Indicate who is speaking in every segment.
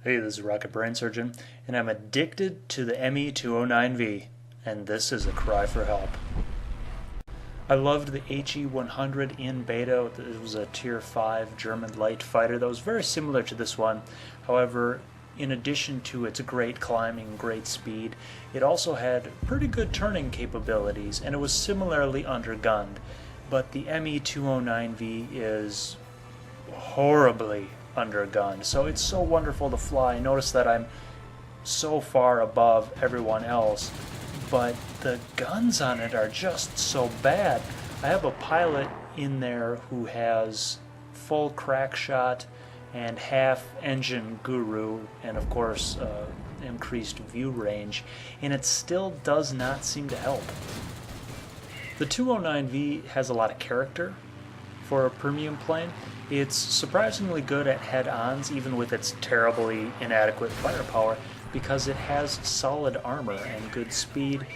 Speaker 1: Hey, this is Rocket Brain Surgeon, and I'm addicted to the ME-209V, and this is a cry for help. I loved the HE-100 in beta. It was a Tier 5 German light fighter that was very similar to this one. However, in addition to its great climbing, great speed, it also had pretty good turning capabilities, and it was similarly undergunned. But the ME-209V is horribly undergunned, so it's so wonderful to fly. Notice that I'm so far above everyone else, but the guns on it are just so bad. I have a pilot in there who has full crack shot and half engine guru, and of course increased view range, and it still does not seem to help. The 209V has a lot of character for a premium plane. It's surprisingly good at head-ons, even with its terribly inadequate firepower, because it has solid armor and good speed.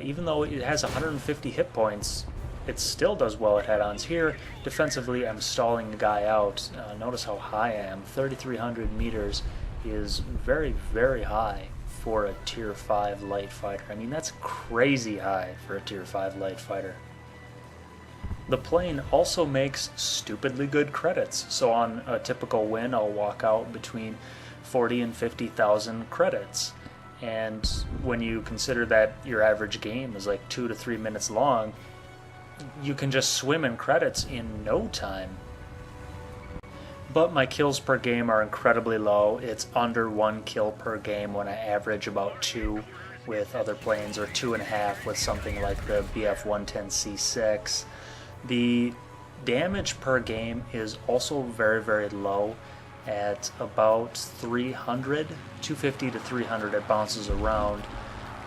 Speaker 1: Even though it has 150 hit points, it still does well at head-ons. Here, defensively, I'm stalling the guy out. Notice how high I am. 3,300 meters is very, very high for a Tier 5 light fighter. I mean, that's crazy high for a Tier 5 light fighter. The plane also makes stupidly good credits, so on a typical win I'll walk out between 40 and 50,000 credits. And when you consider that your average game is like 2 to 3 minutes long, you can just swim in credits in no time. But my kills per game are incredibly low. It's under 1 kill per game when I average about 2 with other planes, or 2.5 with something like the BF-110C6. The damage per game is also very, very low at about 300, 250 to 300. It bounces around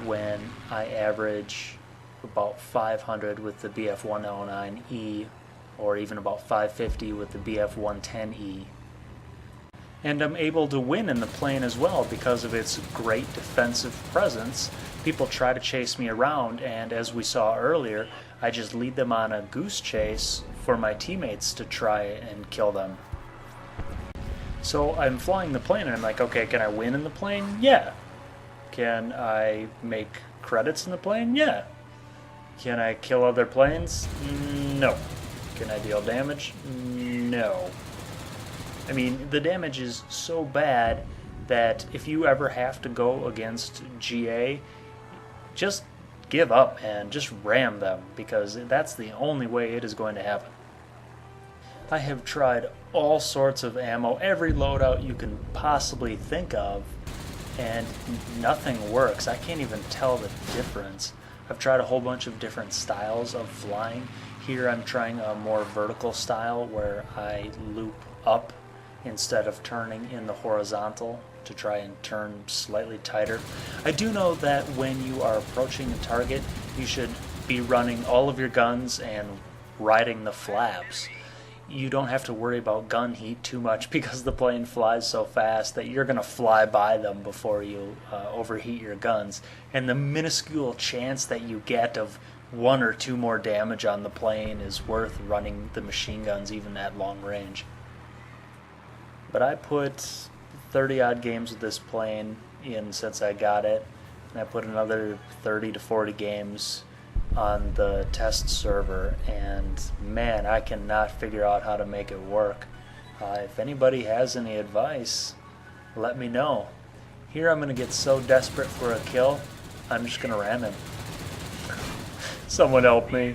Speaker 1: when I average about 500 with the BF-109E, or even about 550 with the BF-110E. And I'm able to win in the plane as well because of its great defensive presence. People try to chase me around, and as we saw earlier, I just lead them on a goose chase for my teammates to try and kill them. So I'm flying the plane and I'm like, okay, can I win in the plane? Yeah. Can I make credits in the plane? Yeah. Can I kill other planes? No. Can I deal damage? No. I mean, the damage is so bad that if you ever have to go against GA, just give up and just ram them, because that's the only way it is going to happen. I have tried all sorts of ammo, every loadout you can possibly think of, and nothing works. I can't even tell the difference. I've tried a whole bunch of different styles of flying. Here I'm trying a more vertical style where I loop up instead of turning in the horizontal to try and turn slightly tighter. I do know that when you are approaching a target, you should be running all of your guns and riding the flaps. You don't have to worry about gun heat too much because the plane flies so fast that you're going to fly by them before you overheat your guns. And the minuscule chance that you get of 1 or 2 more damage on the plane is worth running the machine guns even at long range. But I put 30 odd games with this plane in since I got it, and I put another 30 to 40 games on the test server, and man, I cannot figure out how to make it work. If anybody has any advice, let me know. Here I'm going to get so desperate for a kill, I'm just going to ram him. Someone help me.